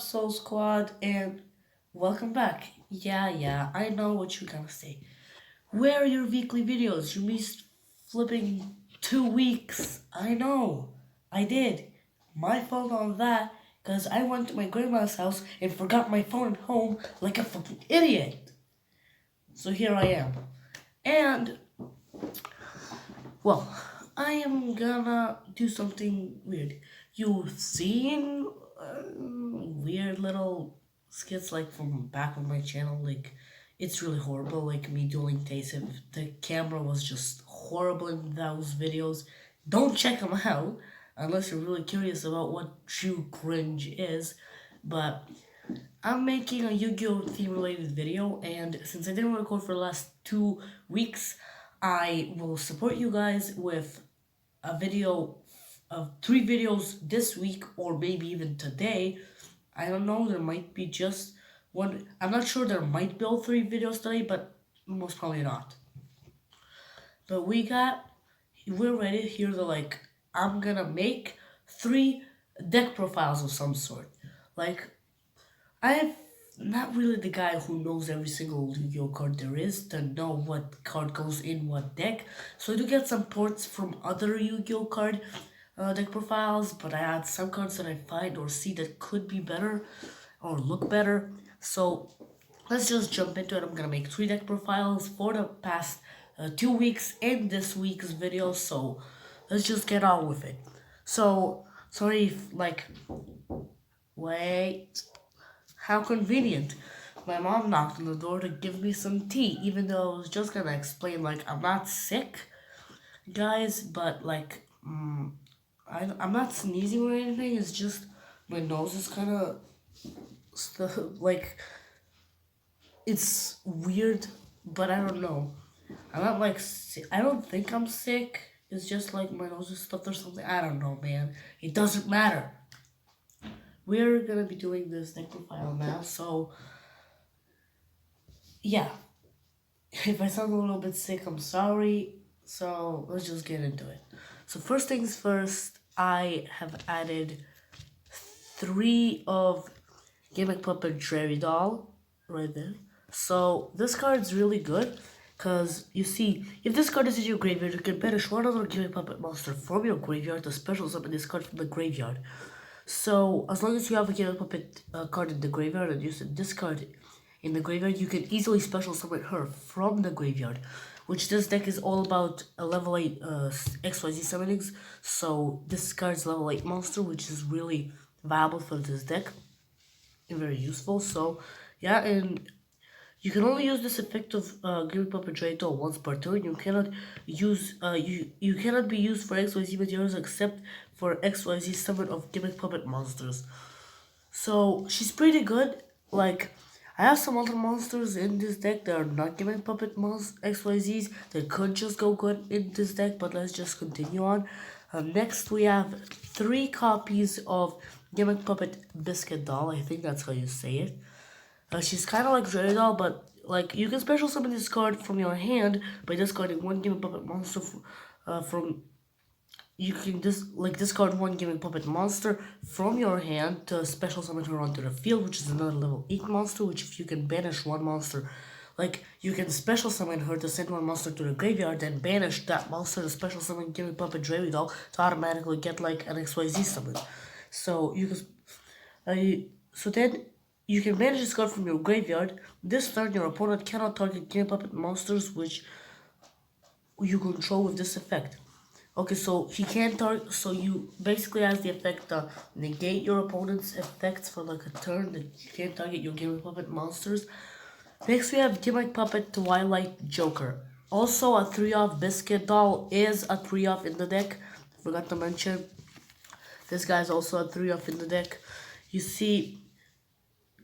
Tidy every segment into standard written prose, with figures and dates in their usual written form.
up, Soul Squad, and welcome back. Yeah, I know what you're gonna say. Where are your weekly videos? You missed flipping 2 weeks. I know. I did. My fault on that, because I went to my grandma's house and forgot my phone at home like a fucking idiot. So here I am. And, well, I am gonna do something weird. You've seen weird little skits like from back on my channel. Like, it's really horrible. Like me dueling Taysom. The camera was just horrible in those videos. Don't check them out unless you're really curious about what true cringe is. But I'm making a Yu-Gi-Oh theme related video, and since I didn't record for the last 2 weeks, I will support you guys with a video of 3 videos this week or maybe even today. I don't know, there might be just one. I'm not sure, there might be all 3 videos today, but most probably not. But we're ready here to I'm gonna make 3 deck profiles of some sort. Like, I'm not really the guy who knows every single Yu-Gi-Oh card there is to know what card goes in what deck. So I do get some ports from other Yu-Gi-Oh card deck profiles, but I had some cards that I find or see that could be better or look better. So let's just jump into it. I'm gonna make 3 deck profiles for the past 2 weeks in this week's video. So let's just get on with it. So sorry if wait. How convenient. My mom knocked on the door to give me some tea, even though I was just gonna explain, I'm not sick, guys, but, I'm not sneezing or anything, it's just my nose is kind of, like, it's weird, but I don't know. I'm not, sick. I don't think I'm sick, it's just, my nose is stuffed or something. I don't know, man. It doesn't matter. We're gonna be doing this deck profile now, so yeah. If I sound a little bit sick, I'm sorry. So let's just get into it. So first things first, I have added 3 of Gimmick Puppet Jerry Doll right there. So this card's really good because you see, if this card is in your graveyard, you can banish one other Gimmick Puppet monster from your graveyard to special summon this card from the graveyard. So as long as you have a Gimmick Puppet card in the graveyard and you this card in the graveyard, you can easily special summon her from the graveyard, which this deck is all about a level 8 XYZ summonings. So this card's level 8 monster, which is really viable for this deck and very useful. So yeah, and you can only use this effect of Gimmick Puppet Drato once per turn. You cannot use you cannot be used for XYZ materials except for XYZ summon of Gimmick Puppet monsters. So she's pretty good. Like, I have some other monsters in this deck that are not Gimmick Puppet XYZs that could just go good in this deck, but let's just continue on. Next, we have 3 copies of Gimmick Puppet Biscuit Doll. I think that's how you say it. She's kind of like Jerry Doll, but you can special summon this card from your hand by discarding 1 Gimmick Puppet monster from. You can discard 1 Gimmick Puppet monster from your hand to special summon her onto the field, which is another level 8 monster. Which, if you can banish 1 monster, you can special summon her to send 1 monster to the graveyard, then banish that monster to special summon Gimmick Puppet Jerry Doll to automatically get an XYZ summon. So you can, then you can banish this card from your graveyard. This turn, your opponent cannot target Gimmick Puppet monsters which you control with this effect. Okay, so he can't target. So you basically has the effect to negate your opponent's effects for a turn that you can't target your Gimmick Puppet monsters. Next, we have Gimmick Puppet Twilight Joker. Also, a 3-off Biscuit Doll is a 3-off in the deck. Forgot to mention. This guy's also a 3-off in the deck. You see,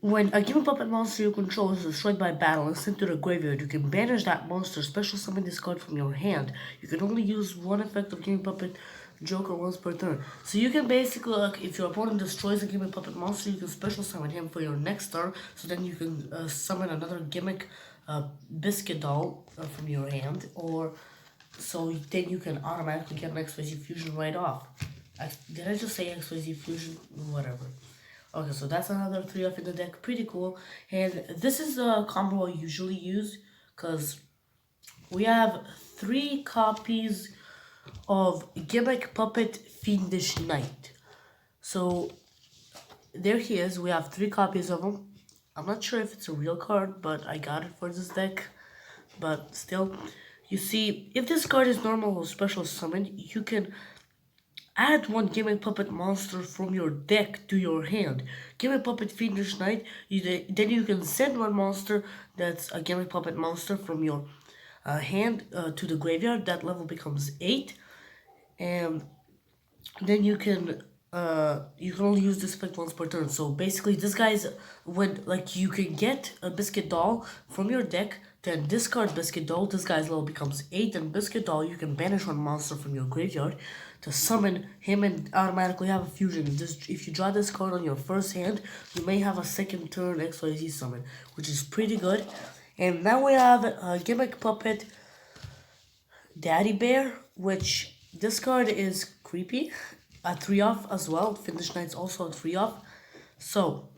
when a Gimmick Puppet monster you control is destroyed by battle and sent to the graveyard, you can banish that monster, special summon this card from your hand. You can only use 1 effect of Gimmick Puppet Joker once per turn. So you can basically, if your opponent destroys a Gimmick Puppet monster, you can special summon him for your next turn. So then you can summon another Gimmick Biscuit Doll from your hand, or so then you can automatically get an XYZ Fusion right off. Did I just say XYZ Fusion? Whatever. Okay, so that's another 3 off in the deck. Pretty cool. And this is the combo I usually use because we have 3 copies of Gimmick Puppet Fiendish Knight. So there he is. We have 3 copies of him. I'm not sure if it's a real card, but I got it for this deck. But still, you see, if this card is normal or special summon, you can add one Gimmick Puppet monster from your deck to your hand. Gimmick Puppet Fiendish Knight, then you can send one monster that's a Gimmick Puppet monster from your hand to the graveyard. That level becomes 8. And then you can only use this effect once per turn. So basically this guy's when like you can get a Biscuit Doll from your deck, then discard Biscuit Doll, this guy's level becomes 8, and Biscuit Doll you can banish one monster from your graveyard to summon him and automatically have a fusion. If you draw this card on your first hand, you may have a second turn XYZ summon, which is pretty good. And now we have a Gimmick Puppet Daddy Bear, which this card is creepy. A 3-off as well. Fiendish Knight's also a 3-off. So,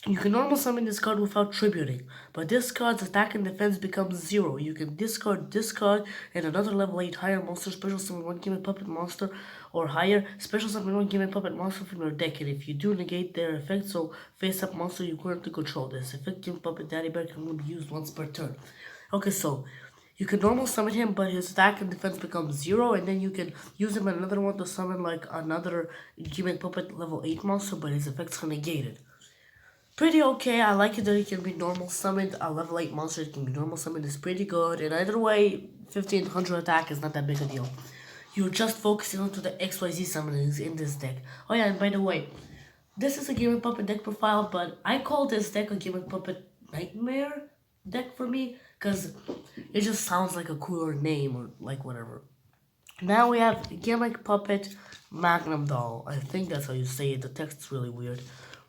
you can normal summon this card without tributing, but this card's attack and defense becomes 0. You can discard this card and another level 8 higher monster, special summon one Gimmick Puppet monster or higher, special summon one Gimmick Puppet monster from your deck, and if you do negate their effect, so face up monster you currently control. This effect Gimmick Puppet Daddy Bear can only be used once per turn. Okay, so you can normal summon him, but his attack and defense becomes 0, and then you can use him another one to summon like another Gimmick Puppet level 8 monster, but his effects are negated. Pretty okay. I like it that it can be normal summoned. A level 8 monster it can be normal summoned is pretty good. And either way, 1500 attack is not that big a deal. You're just focusing onto the XYZ summonings in this deck. Oh yeah, and by the way, this is a Gimmick Puppet deck profile, but I call this deck a Gimmick Puppet Nightmare deck for me, because it just sounds like a cooler name or like whatever. Now we have Gimmick Puppet Magnum Doll. I think that's how you say it. The text's really weird.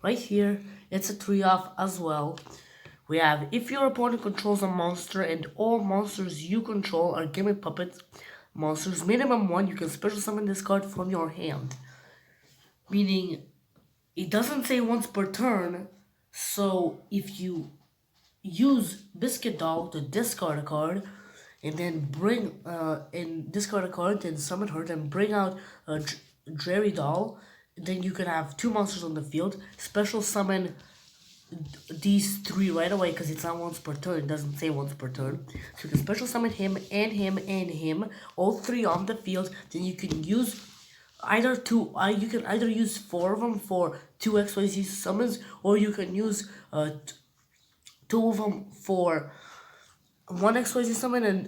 Right here, it's a 3-off as well. We have, if your opponent controls a monster and all monsters you control are Gimmick Puppet monsters, minimum 1, you can special summon this card from your hand. Meaning, it doesn't say once per turn, so if you use Biscuit Doll to discard a card, and then discard a card, then summon her, then bring out a Dreary Doll, then you can have 2 monsters on the field, special summon these 3 right away because it's not once per turn, it doesn't say once per turn. So you can special summon him and him and him, all 3 on the field, then you can use you can either use 4 of them for 2 XYZ summons, or you can use 2 of them for 1 XYZ summon and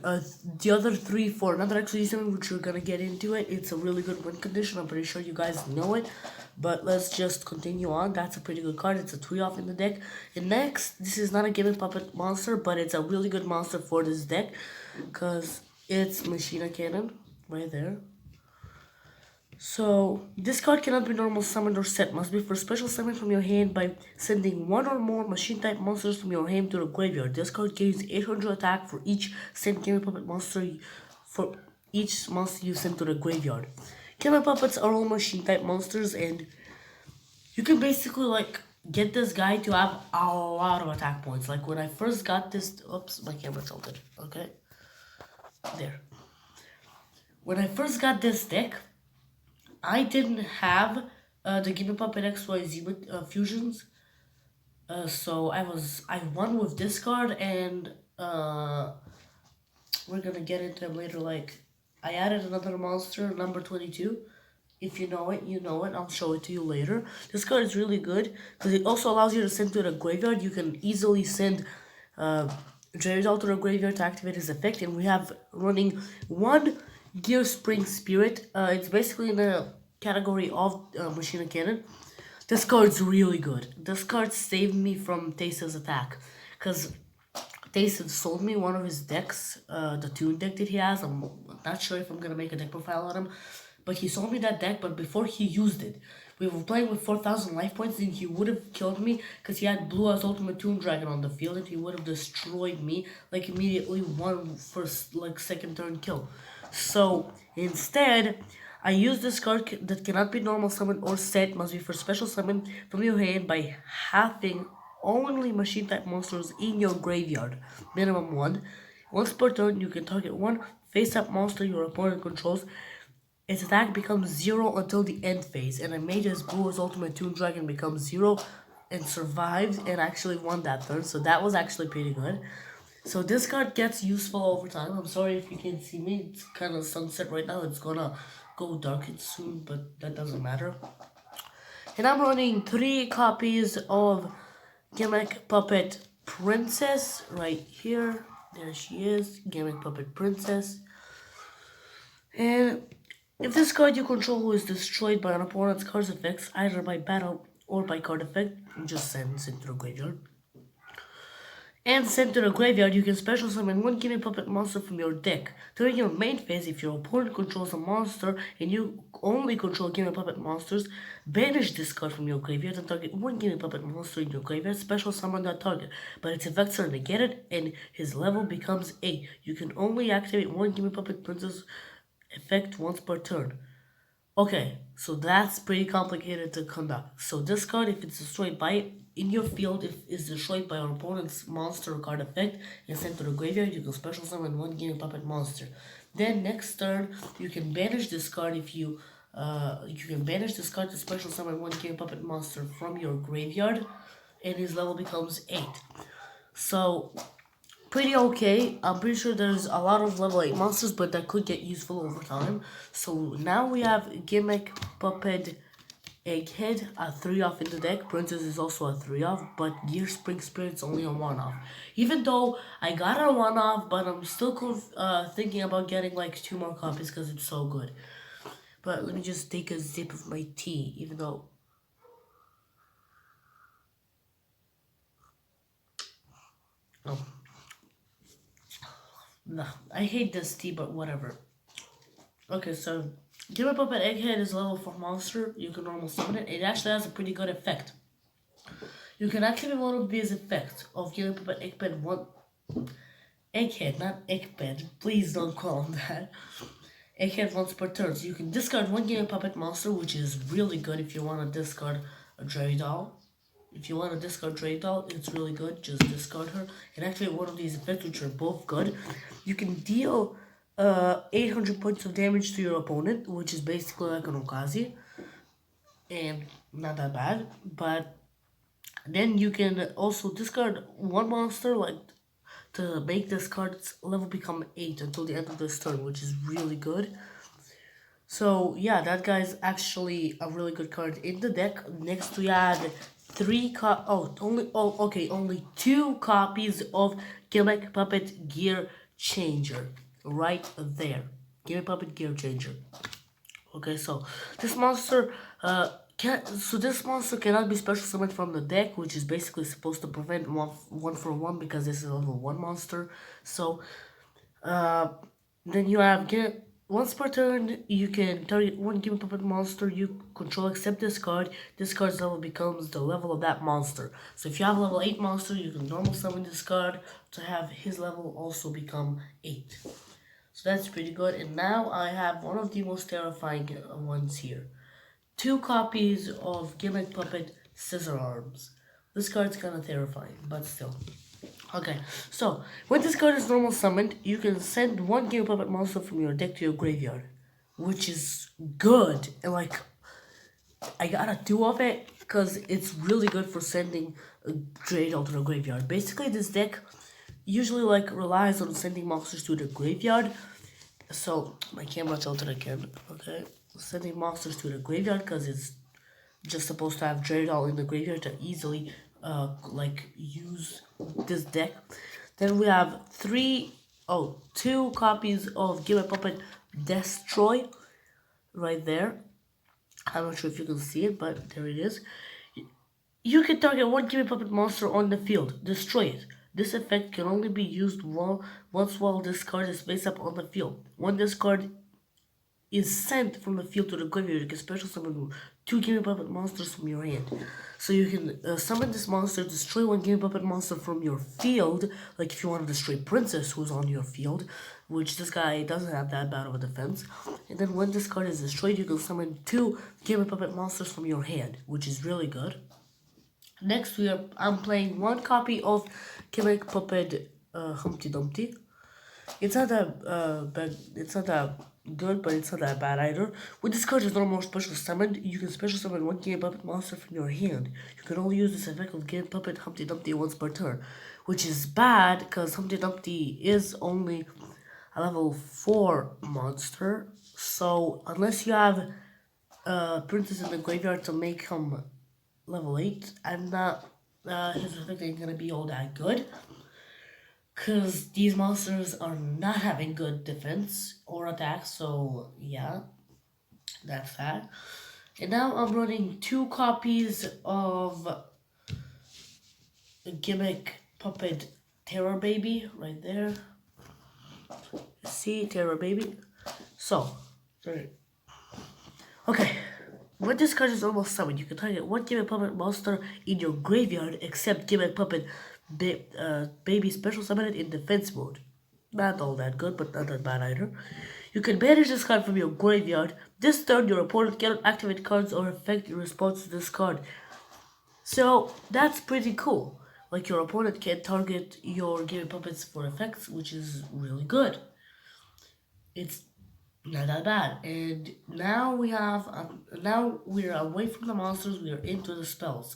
the other 3 for another XYZ summon, which we're gonna get into it. It's a really good win condition. I'm pretty sure you guys know it. But let's just continue on. That's a pretty good card. It's a 3-off in the deck. And next, this is not a Gimmick Puppet monster, but it's a really good monster for this deck, because it's Machina Cannon right there. So, this card cannot be normal summoned or set. Must be for special summon from your hand by sending 1 or more machine-type monsters from your hand to the graveyard. This card gains 800 attack for each sent Gimmick Puppet monster for each monster you send to the graveyard. Gimmick Puppets are all machine-type monsters, and you can basically, like, get this guy to have a lot of attack points. Like, when I first got this... Oops, my camera tilted. Okay. There. When I first got this deck, I didn't have the Gimmick Puppet XYZ fusions, so I won with this card, and we're gonna get into them later. Like, I added another monster, number 22. If you know it, you know it. I'll show it to you later. This card is really good because it also allows you to send to the graveyard. You can easily send Dreary Doll to the graveyard to activate his effect, and we have running 1 Gear Spring Spirit. It's basically in the category of Machina Cannon. This card's really good. This card saved me from Tase's attack, because Tase sold me one of his decks, the Toon deck that he has. I'm not sure if I'm gonna make a deck profile on him, but he sold me that deck. But before he used it, we were playing with 4,000 life points, and he would have killed me because he had Blue as Ultimate Toon Dragon on the field, and he would have destroyed me like immediately, one first like second turn kill. So instead, I use this card that cannot be normal summon or set, must be for special summon from your hand by having only machine type monsters in your graveyard. Minimum one. Once per turn, you can target one face up monster your opponent controls. Its attack becomes 0 until the end phase, and a Mage's Boo's Ultimate Toon Dragon becomes 0 and survived and actually won that turn, so that was actually pretty good. So this card gets useful over time. I'm sorry if you can't see me, it's kind of sunset right now, it's gonna go dark soon, but that doesn't matter. And I'm running 3 copies of Gimmick Puppet Princess right here. There she is, Gimmick Puppet Princess. And if this card you control is destroyed by an opponent's card's effects, either by battle or by card effect, just send it to the graveyard. And sent to the graveyard, you can special summon one Gimmick Puppet monster from your deck. During your main phase, if your opponent controls a monster and you only control Gimmick Puppet monsters, banish this card from your graveyard and target one Gimmick Puppet monster in your graveyard, special summon that target. But its effects are negated and his level becomes 8. You can only activate one Gimmick Puppet Princess effect once per turn. Okay, so that's pretty complicated to conduct. So this card, if it's destroyed by in your field, if it's destroyed by an opponent's monster or card effect and sent to the graveyard, you can special summon one Gimmick Puppet monster. Then next turn, you can banish this card if you can banish this card to special summon one Gimmick Puppet monster from your graveyard, and his level becomes 8. So pretty okay. I'm pretty sure there's a lot of level 8 monsters, but that could get useful over time. So now we have Gimmick, Puppet, Egghead, a 3-off in the deck. Princess is also a 3-off, but Gear Spring Spirit's only a 1-off. Even though I got a 1-off, but I'm still thinking about getting like 2 more copies because it's so good. But let me just take a sip of my tea, even though... Oh. Nah, I hate this tea, but whatever. Okay, so Gimmick Puppet Egghead is level 4 monster. You can normal summon it. It actually has a pretty good effect. You can activate one of these effects of Gimmick Puppet Egghead 1. Egghead, not Egghead. Please don't call him that. Egghead once per turn. So you can discard one Gimmick Puppet monster, which is really good if you want to discard a Dre doll. If you want to discard Dre doll, it's really good. Just discard her and activate one of these effects, which are both good. You can deal 800 points of damage to your opponent, which is basically like an Okazi, and not that bad. But then you can also discard one monster, like to make this card's level become 8 until the end of this turn, which is really good. So yeah, that guy's actually a really good card in the deck. Next we add only 2 copies of Gimmick Puppet Gear Changer right there. Gimmick Puppet Gear Changer. Okay, so this monster this monster cannot be special summoned from the deck, which is basically supposed to prevent one for one because this is a level 1 monster. So then you have once per turn, you can target one Gimmick Puppet monster you control except this card. This card's level becomes the level of that monster. So if you have a level 8 monster, you can normal summon this card to have his level also become 8. So that's pretty good. And now I have one of the most terrifying ones here. 2 copies of Gimmick Puppet Scissor Arms. This card's kinda terrifying, but still. Okay, so when this card is normal summoned, you can send one Gimmick Puppet monster from your deck to your graveyard, which is good. And like, I got a 2 of it because it's really good for sending a Dreidel to the graveyard. Basically, this deck usually like relies on sending monsters to the graveyard. So my camera tilted again. Okay, sending monsters to the graveyard because it's just supposed to have Dreidel in the graveyard to easily use this deck. Then we have 2 copies of Gimmick Puppet Destroy right there. I'm not sure if you can see it, but there it is. You can target one Gimmick Puppet monster on the field, destroy it. This effect can only be used once while this card is face up on the field. When this card is sent from the field to the graveyard, you can special summon 2 Gimmick Puppet monsters from your hand. So you can summon this monster, destroy one Gimmick Puppet monster from your field, like if you want to destroy Princess who's on your field, which this guy doesn't have that bad of a defense. And then when this card is destroyed, you can summon 2 Gimmick Puppet monsters from your hand, which is really good. Next, I'm playing 1 copy of Gimmick Puppet Humpty Dumpty. It's not that bad. It's not that good, but it's not that bad either. With this card is normal special summon. You can special summon 1 Game Puppet monster from your hand. You can only use this effect of Game Puppet Humpty Dumpty once per turn, which is bad because Humpty Dumpty is only a level 4 monster. So unless you have Princess in the graveyard to make him level 8, and not his effect ain't gonna be all that good. Because these monsters are not having good defense or attack, so yeah, that's that. And now I'm running 2 copies of the Gimmick Puppet Terror Baby right there. See, Terror Baby. So, sorry. Okay, when this card is almost summoned, you can target 1 Gimmick Puppet monster in your graveyard except Gimmick Puppet Baby special summon it in defense mode. Not all that good, but not that bad either. You can banish this card from your graveyard. This turn, your opponent cannot activate cards or effect in response to this card. So that's pretty cool. Like your opponent can target your Gimmick Puppets for effects, which is really good. It's not that bad. And now now we're away from the monsters. We are into the spells.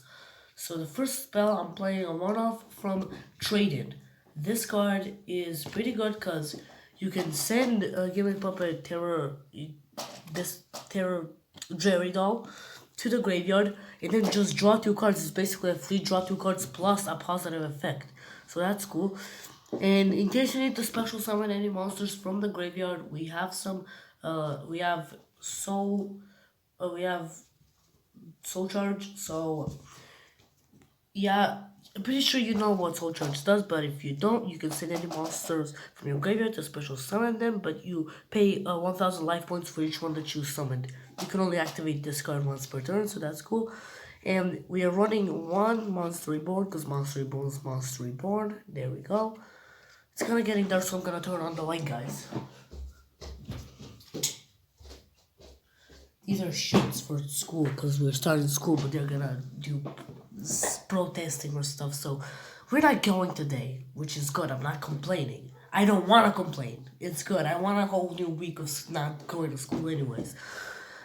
So the first spell I'm playing a one-off from Traded. This card is pretty good because you can send a Gimmick Puppet this Terror Jerry doll to the graveyard and then just draw 2 cards. It's basically a free draw 2 cards plus a positive effect. So that's cool. And in case you need to special summon any monsters from the graveyard, we have some. We have Soul. We have Soul Charge. So yeah, I'm pretty sure you know what Soul Charge does, but if you don't, you can send any monsters from your graveyard to special summon them, but you pay 1000 life points for each one that you summoned. You can only activate this card once per turn, so that's cool. And we are running 1 Monster Reborn, because Monster Reborn is Monster Reborn. There we go. It's kind of getting dark, so I'm going to turn on the light, guys. These are sheets for school, because we're starting school, but they're going to do protesting or stuff, so we're not going today, which is good. I'm not complaining. I don't want to complain. It's good. I want a whole new week of not going to school anyways.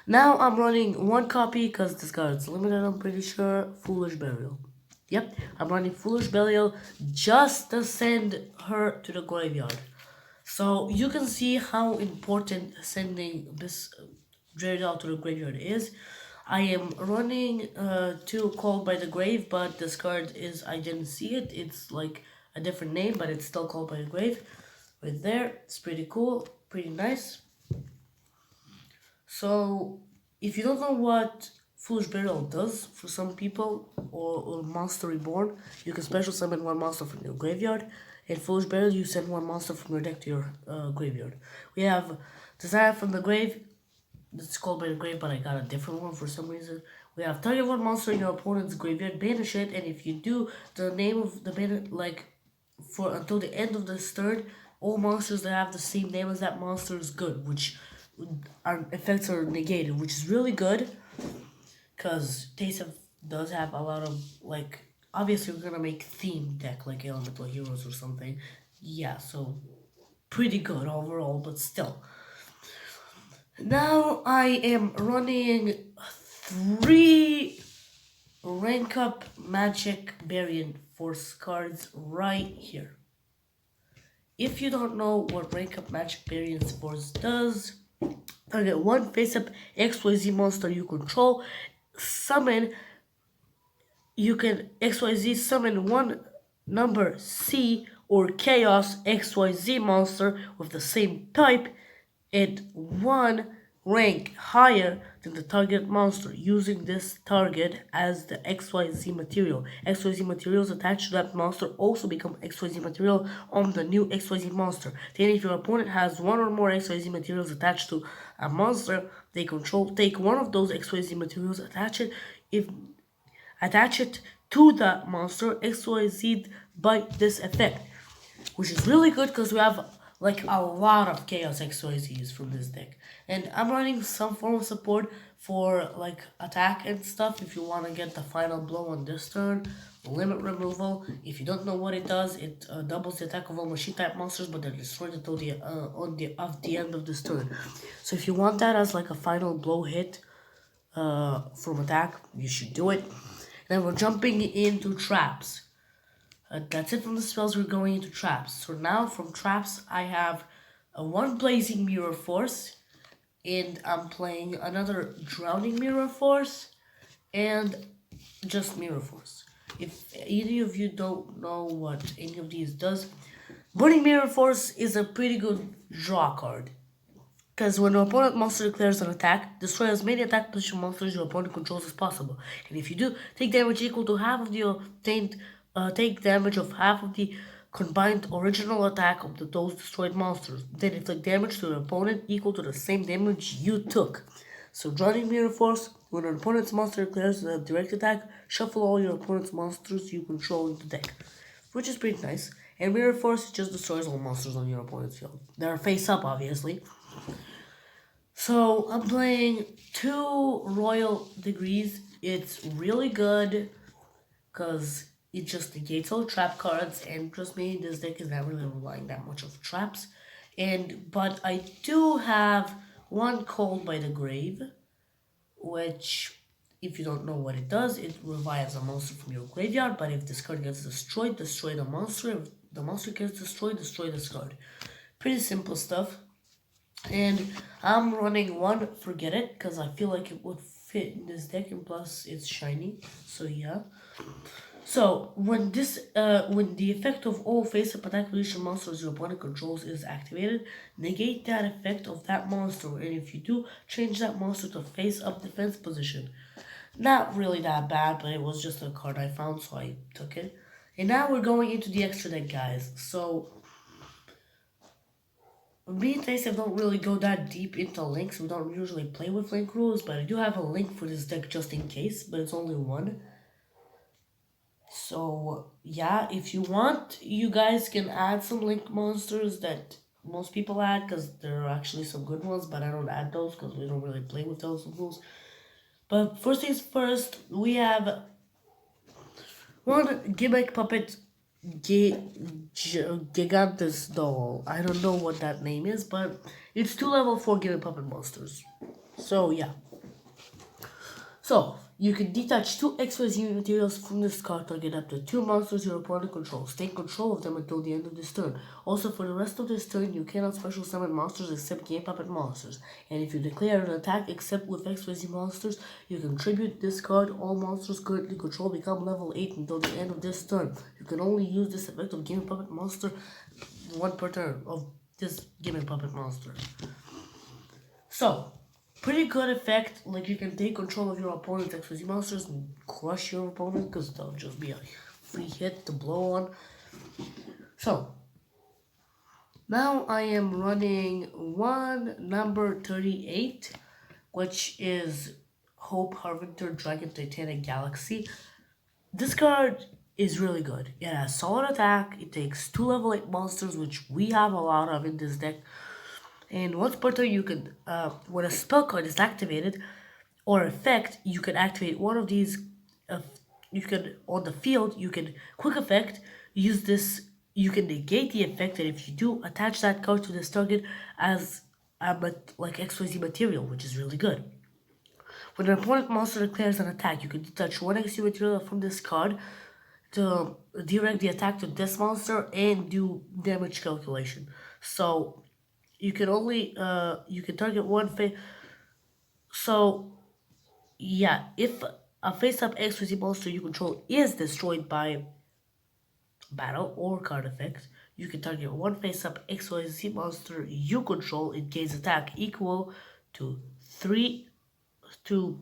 Now I'm running 1 copy because this card's limited, I'm pretty sure. Foolish Burial. Yep, I'm running Foolish Burial just to send her to the graveyard. So you can see how important sending this Dreadnought to the graveyard is. I am running 2 Called by the Grave, but this card is, I didn't see it. It's like a different name, but it's still Called by the Grave. Right there, it's pretty cool, pretty nice. So, if you don't know what Foolish Burial does for some people, or Monster Reborn, you can special summon 1 monster from your graveyard. In Foolish Burial, you send 1 monster from your deck to your graveyard. We have Desire from the Grave. It's Called by the Grave, but I got a different one for some reason. We have target 1 monster in your opponent's graveyard, banish it, and if you do, the name of the banish, like, for until the end of this turn, all monsters that have the same name as that monster is good, which our effects are negated, which is really good, because Taste of does have a lot of, like, obviously we're gonna make theme deck, like Elemental Heroes or something. Yeah, so pretty good overall, but still. Now I am running 3 rank up magic variant force cards right here. If you don't know what rank up magic variance force does, target 1 face up XYZ monster you control, summon, you can XYZ summon 1 number C or Chaos XYZ monster with the same type at 1 rank higher than the target monster, using this target as the XYZ material. XYZ materials attached to that monster also become XYZ material on the new XYZ monster. Then if your opponent has 1 or more XYZ materials attached to a monster they control, take 1 of those XYZ materials, attach it to the monster XYZ by this effect, which is really good because we have like a lot of Chaos XYZs from this deck. And I'm running some form of support for like attack and stuff if you want to get the final blow on this turn. Limit removal. If you don't know what it does, it doubles the attack of all machine type monsters, but they're destroyed until the at the end of this turn. So if you want that as like a final blow hit from attack, you should do it. Then we're jumping into traps. That's it from the spells. We're going into traps. So now from traps, I have a one blazing mirror force, and I'm playing another drowning mirror force, and just mirror force. If any of you don't know what any of these does, burning mirror force is a pretty good draw card. Because when an opponent monster declares an attack, destroy as many attack position monsters your opponent controls as possible. And if you do, take damage equal to half of the obtained, take damage of half of the combined original attack of those destroyed monsters. Then inflict damage to your opponent equal to the same damage you took. So Drowning Mirror Force, when an opponent's monster declares a direct attack, shuffle all your opponent's monsters you control into deck. Which is pretty nice. And Mirror Force just destroys all monsters on your opponent's field. They're face up, obviously. So I'm playing 2 Royal Degrees. It's really good because it just negates all trap cards, and trust me, this deck is not really relying that much of traps. But I do have one Cold by the Grave, which, if you don't know what it does, it revives a monster from your graveyard. But if this card gets destroyed, destroy the monster. If the monster gets destroyed, destroy this card. Pretty simple stuff. And I'm running one Forget It because I feel like it would fit in this deck, and plus it's shiny. So yeah. So when the effect of all face-up attack position monsters your opponent controls is activated, negate that effect of that monster, and if you do, change that monster to face-up defense position. Not really that bad, but it was just a card I found, so I took it. And now we're going into the extra deck, guys. So me and Tyson don't really go that deep into links. We don't usually play with link rules, but I do have a link for this deck just in case, but it's only one. So yeah, if you want, you guys can add some link monsters that most people add, because there are actually some good ones, but I don't add those because we don't really play with those rules. But first things first, we have one Gimmick Puppet Gigantus doll. I don't know what that name is, but it's 2 level 4 Gimmick Puppet monsters. So yeah. So you can detach 2 XYZ materials from this card, target up to 2 monsters your opponent controls. Take control of them until the end of this turn. Also, for the rest of this turn, you cannot special summon monsters except Game Puppet monsters. And if you declare an attack except with XYZ monsters, you can tribute this card. All monsters currently controlled become level 8 until the end of this turn. You can only use this effect of Game Puppet monster one per turn of this Game Puppet monster. So, pretty good effect. Like, you can take control of your opponent's XYZ monsters and crush your opponent because they'll just be a free hit to blow on. So, now I am running one number 38, which is Hope Harvester Dragon Titanic Galaxy. This card is really good. It has solid attack. It takes 2 level 8 monsters, which we have a lot of in this deck. And once per turn, you can, when a spell card is activated or effect, you can activate one of these. You can, on the field, you can quick effect, use this, you can negate the effect, and if you do, attach that card to this target as like XYZ material, which is really good. When an opponent monster declares an attack, you can detach 1 XYZ material from this card to direct the attack to this monster and do damage calculation. So you can only you can target one face. So yeah, if a face-up XYZ monster you control is destroyed by battle or card effect, you can target one face-up XYZ monster you control and gains attack equal to 3 to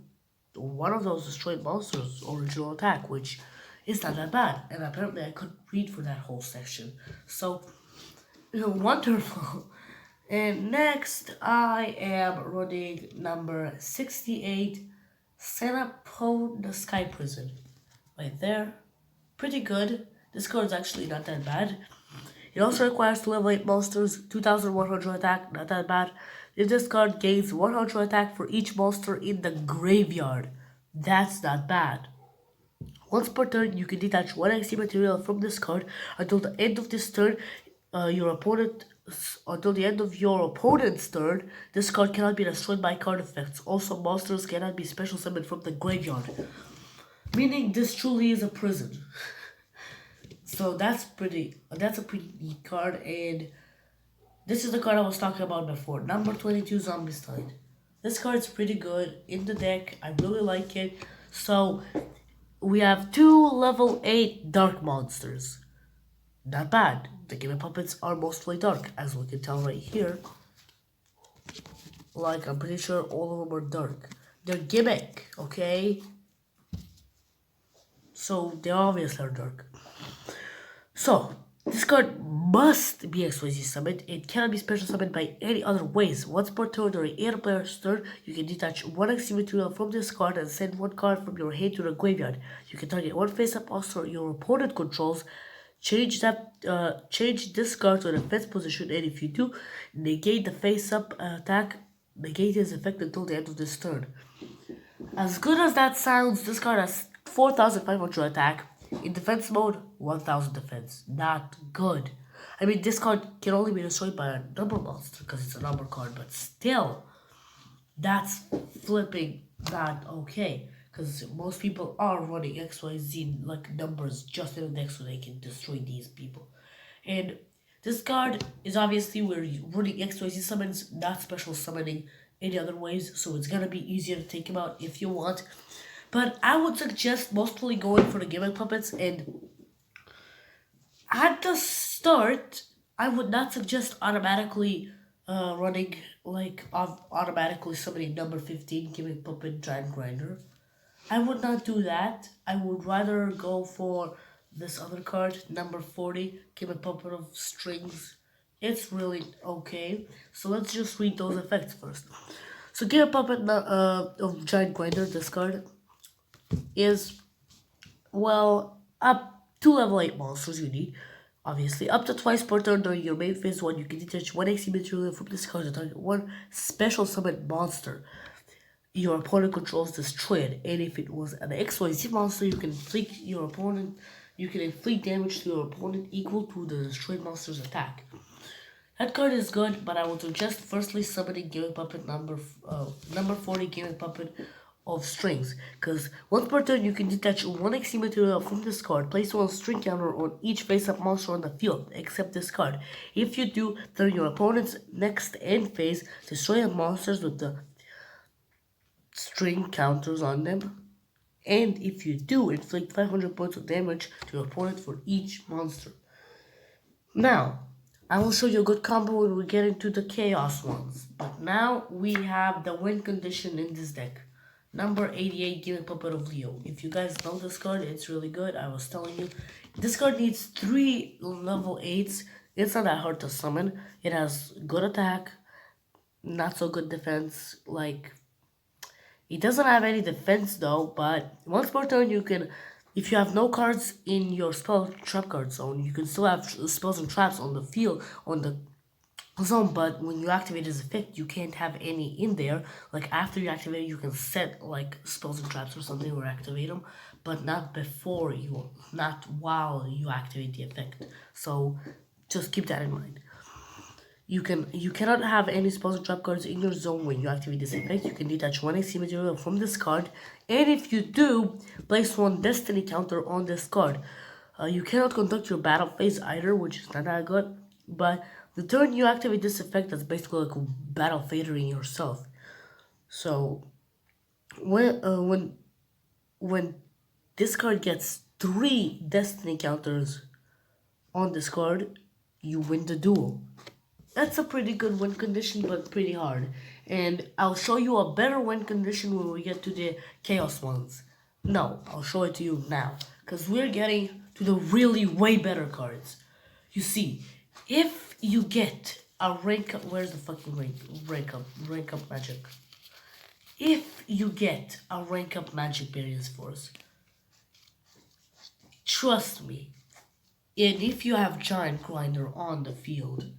one of those destroyed monsters' original attack, which is not that bad. And apparently I couldn't read for that whole section. So, wonderful. And next, I am running number 68, Senapone the Sky Prison. Right there. Pretty good. This card is actually not that bad. It also requires 2 level 8 monsters, 2100 attack, not that bad. If this card gains 100 attack for each monster in the graveyard, that's not bad. Once per turn, you can detach 1 XP material from this card until the end of this turn. Until the end of your opponent's turn, this card cannot be destroyed by card effects. Also, monsters cannot be special summoned from the graveyard, meaning this truly is a prison. So that's a pretty neat card, and this is the card I was talking about before. Number 22, Zombicide. This card's pretty good in the deck. I really like it. So we have 2 level 8 dark monsters. Not bad. The Gimmick puppets are mostly dark, as we can tell right here. Like, I'm pretty sure all of them are dark. They're Gimmick, okay? So they obviously are dark. So, this card must be XYZ summoned. It cannot be special summoned by any other ways. Once per turn during either player's turn, you can detach 1 XP material from this card and send 1 card from your hand to the graveyard. You can target 1 face-up monster your opponent controls, change this card to the defense position, and if you do, negate the face-up attack, negate its effect until the end of this turn. As good as that sounds, this card has 4500 attack. In defense mode, 1000 defense. Not good. I mean, this card can only be destroyed by a number monster because it's a number card, but still, that's flipping not okay. Because most people are running XYZ like numbers just in the deck so they can destroy these people. And this card is obviously where you're running XYZ summons, not special summoning any other ways, so it's gonna be easier to take him out if you want. But I would suggest mostly going for the Gimmick puppets, and at the start, I would not suggest automatically running, automatically summoning number 15 Gimmick puppet Giant Grinder. I would not do that. I would rather go for this other card, number 40, Gimmick puppet of strings. It's really okay. So let's just read those effects first. So Gimmick puppet of Giant Grinder, this card is, well, up to level 8 monsters you need. Obviously, up to twice per turn during your main phase 1, you can detach 1 XP material from this card to target 1 special summon monster your opponent controls destroyed. And if it was an XYZ monster, you can inflict damage to your opponent equal to the destroyed monster's attack. That card is good, but I would suggest firstly summoning Gimmick Puppet number 40 Gimmick Puppet of strings, because once per turn you can detach 1 XP material from this card, place 1 string counter on each face-up monster on the field, except this card. If you do, during your opponent's next end phase, destroy the monsters with the string counters on them. And if you do, inflict 500 points of damage to your opponent for each monster. Now, I will show you a good combo when we get into the chaos ones. But now we have the win condition in this deck. Number 88, Gimmick Puppet of Leo. If you guys know this card, it's really good. I was telling you. This card needs 3 level 8s. It's not that hard to summon. It has good attack, not so good defense. It doesn't have any defense though, but once per turn you can, if you have no cards in your spell trap card zone, you can still have spells and traps on the field, on the zone, but when you activate his effect, you can't have any in there. Like after you activate it, you can set like spells and traps or something or activate them, but not while you activate the effect. So just keep that in mind. You cannot have any spells or trap cards in your zone when you activate this effect. You can detach 1 AC material from this card, and if you do, place 1 destiny counter on this card. You cannot conduct your battle phase either, which is not that good, but the turn you activate this effect, that's basically like battle fading yourself. So when this card gets 3 destiny counters on this card, you win the duel. That's a pretty good win condition, but pretty hard. And I'll show you a better win condition when we get to the chaos ones. No, I'll show it to you now, because we're getting to the really way better cards. You see, if you get a rank up, where's the fucking rank up magic? If you get a rank up magic variance force, trust me, And if you have Giant Grinder on the field,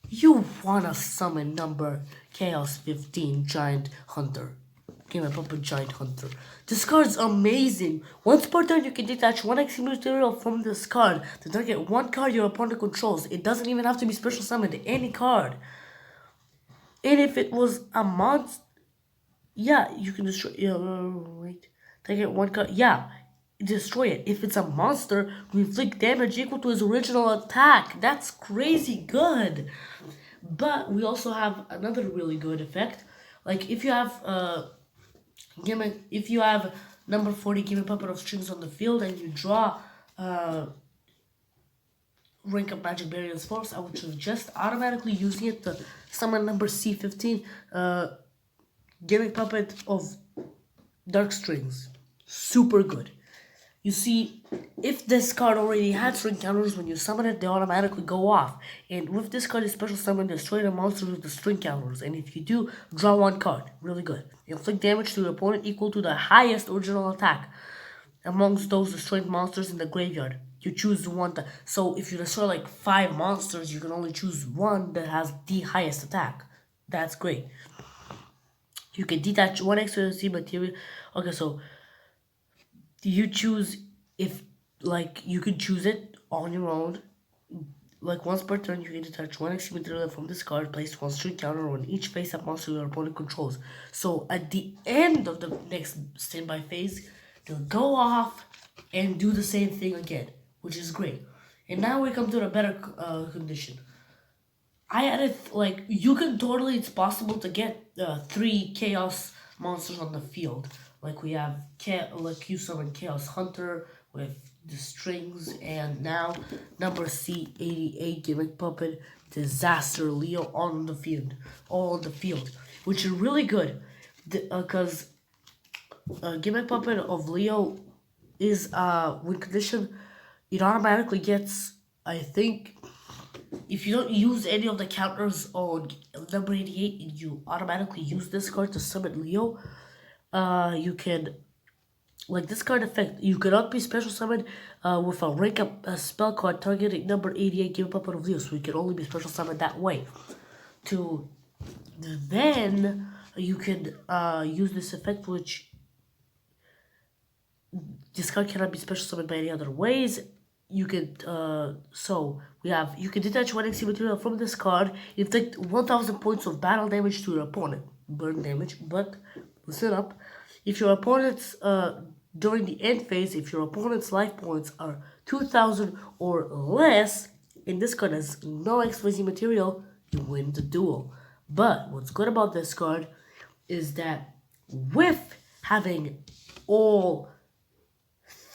you wanna summon number Chaos 15 Giant Hunter. Game up a Giant Hunter. This card's amazing. Once per turn, you can detach one XP material from this card to target one card your opponent controls. It doesn't even have to be special summoned, any card. And if it was a monster, yeah, you can destroy. Yeah, wait. Target one card. Yeah, destroy it. If it's a monster, we inflict damage equal to his original attack. That's crazy good. But we also have another really good effect. Like if you have Gimmick, if you have number 40 Gimmick Puppet of Strings on the field and you draw rank up Magic Barrier's Force, I would suggest automatically using it to summon number C15 Gimmick Puppet of Dark Strings. Super good. You see, if this card already had string counters, when you summon it, they automatically go off. And with this card, you special summon, destroy the monsters with the string counters. And if you do, draw one card. Really good. Inflict damage to your opponent equal to the highest original attack amongst those destroyed monsters in the graveyard. You choose one. So if you destroy like 5 monsters, you can only choose one that has the highest attack. That's great. You can detach one extra C material. Okay, so you choose if like you could choose it on your own. Like once per turn, you can detach one XP material from this card, place one string counter on each face-up monster your opponent controls. So at the end of the next standby phase, they'll go off and do the same thing again, which is great. And now we come to the better condition. I added, like, you can totally, it's possible to get 3 Chaos monsters on the field. Like, we have, like, you summon Chaos Hunter with the strings, and now number C88 Gimmick Puppet Disaster Leo on the field. All on the field. Which is really good. Because Gimmick Puppet of Leo is, win condition, it automatically gets, I think, if you don't use any of the counters on number 88 and you automatically use this card to summon Leo, you can, like this card effect, you cannot be special summoned with a rank up spell card targeting number 88 Give Puppet of Leo, so you can only be special summoned that way. Then you can use this effect, which this card cannot be special summoned by any other ways. You can, you can detach one XP material from this card, inflict 1000 points of battle damage to your opponent. Burn damage, but listen up. If your opponent's, during the end phase, if your opponent's life points are 2000 or less, and this card has no XYZ material, you win the duel. But what's good about this card is that with having all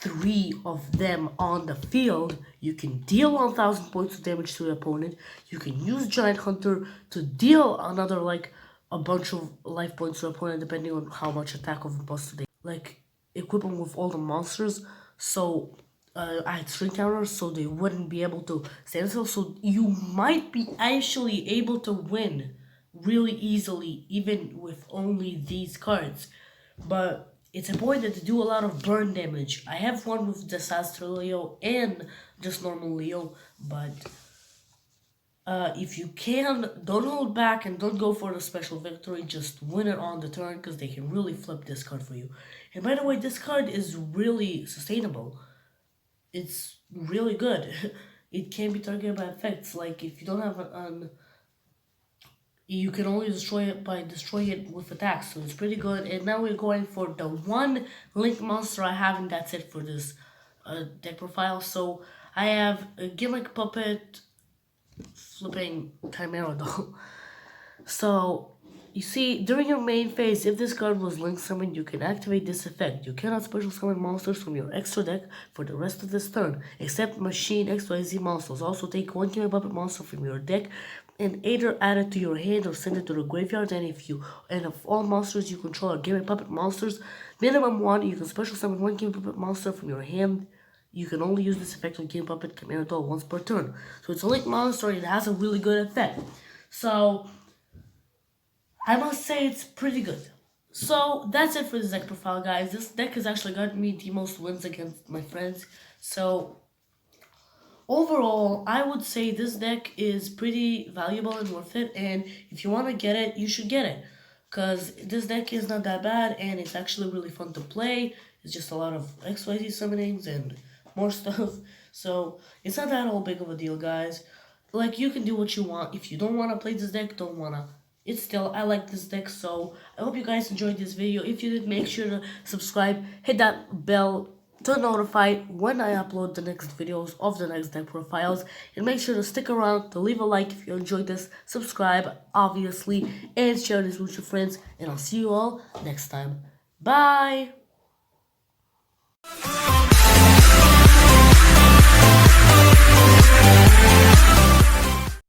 3 of them on the field, you can deal 1000 points of damage to your opponent. You can use Giant Hunter to deal another, like, a bunch of life points to your opponent, depending on how much attack of buster they like. Equip them with all the monsters, so I had string counters, so they wouldn't be able to stand still. So you might be actually able to win really easily, even with only these cards. But it's important to do a lot of burn damage. I have one with Disaster Leo and just normal Leo, but if you can, don't hold back and don't go for the special victory. Just win it on the turn, because they can really flip this card for you. And by the way, this card is really sustainable. It's really good. It can be targeted by effects. Like if you don't have an you can only destroy it by destroying it with attacks, so it's pretty good. And now we're going for the one link monster I have, and that's it for this deck profile. So I have a Gimmick Puppet flipping Chimera Doll. So you see, during your main phase, if this card was link summoned, you can activate this effect. You cannot special summon monsters from your extra deck for the rest of this turn, except Machine XYZ monsters. Also take one Gimmick Puppet monster from your deck and either add it to your hand or send it to the graveyard. And if all monsters you control are Gimmick Puppet monsters, minimum 1, you can special summon one Gimmick Puppet monster from your hand. You can only use this effect on Gimmick Puppet Chimera Doll once per turn. So it's a link monster and it has a really good effect. So I must say it's pretty good. So that's it for this deck profile, guys. This deck has actually gotten me the most wins against my friends. So overall, I would say this deck is pretty valuable and worth it. And if you want to get it, you should get it. Because this deck is not that bad and it's actually really fun to play. It's just a lot of XYZ summonings and more stuff. So it's not that all big of a deal, guys. Like, you can do what you want. If you don't want to play this deck, don't want to. It's still, I like this deck, so I hope you guys enjoyed this video. If you did, make sure to subscribe, hit that bell to notify when I upload the next videos of the next deck profiles, and make sure to stick around to leave a like if you enjoyed this, subscribe obviously, and share this with your friends, and I'll see you all next time. Bye.